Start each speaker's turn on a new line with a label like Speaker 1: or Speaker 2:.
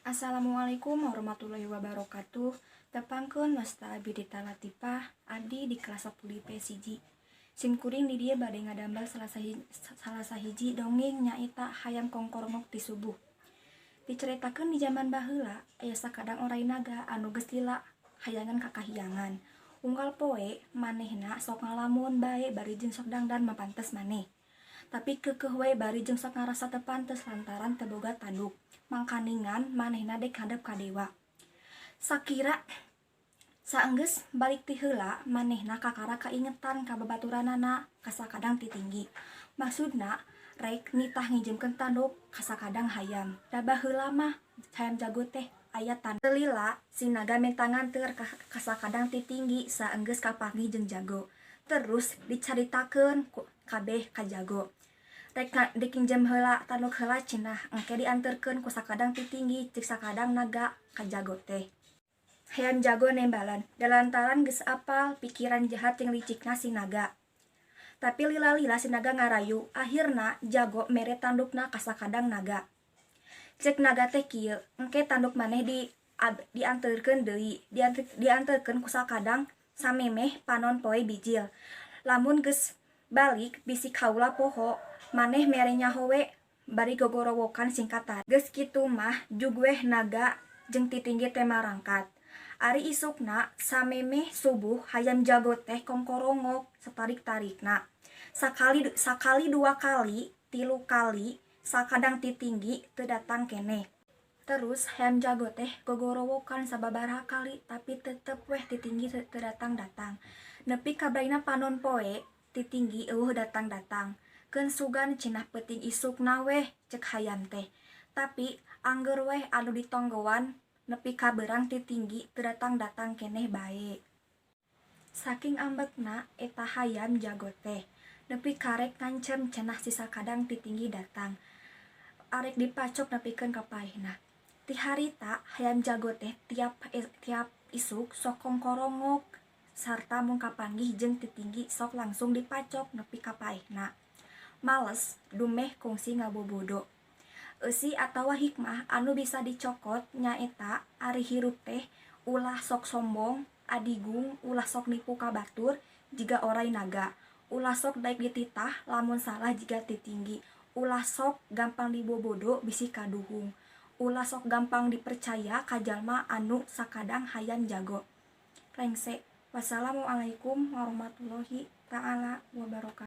Speaker 1: Assalamualaikum warahmatullahi wabarakatuh. Tepangkeun Masta Abdi Dita Latifah, abdi di kelas 10 P1. Sim kuring di dieu bade ngadambel salah sahiji dongeng nyaeta hayam kongkorongok ti subuh. Diceritakeun di zaman baheula aya sakadang oray naga anu geus lila hayangan kakahiyangan. Unggal poe manehna sok ngalamun bae bari jeung sok dangdan mapantes maneh. Tapi keukeuh we bari jeung sok ngarasa teu pantes lantaran teu boga tanduk. Mangkaningan manehna dek hadap ka dewa. Sakira saenggeus balik ti heula manehna kakara kaingetan ka babaturanana ka sakadang ti tinggi. Maksudna rek nitah ngijemkeun tanduk ka sakadang hayam. Da baheula mah hayam jago teh aya tanduk. Lila si naga minta nganteur ka sakadang ti tinggi saenggeus kapanggih jeung jago. Terus dicaritakeun kabeh ka jago. Rek dikinjem heula tanduk heula cenah engke dianterkeun ku sakadang ti tinggi cik sakadang naga ka jago teh. Hayam jago nembalan dalantaran geus apal pikiran jahat jeung licikna si naga. Tapi lila-lila si naga ngarayu, akhirna jago mere tandukna ka sakadang naga. Cek naga teh kieu, engke tanduk maneh dianterkeun deui, dianterkeun ku sakadang samemeh panon poe bijil. Lamun geus balik bisi kaula poho maneh mere nyaho we bari gogorowokan singkatan. Geus kitu mah jug weh naga jeung ti tinggi teh marangkat. Ari isukna samemeh subuh hayam jago teh kongkorongok satarik-tarikna. Sakali dua kali, tilu kali sakadang ti tinggi teu datang keneh. Terus hayam jago teh gogorowokan sababaraha kali tapi tetep weh ti tinggi teu datang-datang. Nepi ka baina panon poe ti tinggi eueuh datang-datang. Keun sugan cenah peuting isukna weh cek hayam teh. Tapi angger weh anu ditonggoan nepi ka beurang ti tinggi teu datang-datang keneh bae. Saking ambekna eta hayam jago teh nepi karek ngancem cenah si sakadang ti tinggi datang. Arek dipacok nepikeun ka paehna. Ti harita hayam jago teh tiap isuk sok kongkorongok sarta mun kapanggih jeung ti tinggi sok langsung dipacok nepi ka paehna. Males dumeh kungsi ngabobodo. Eusi atawa hikmah anu bisa dicokot nyaeta ari hirup teh ulah sok sombong, adigung, ulah sok nipu ka batur jiga oray naga. Ulah sok daek dititah lamun salah jiga ti tinggi. Ulah sok gampang dibobodo bisi kaduhung. Ulah sok gampang dipercaya ka jalma anu sakadang hayam jago. Rengse. Wassalamualaikum warahmatullahi ta'ala wabarakatuh.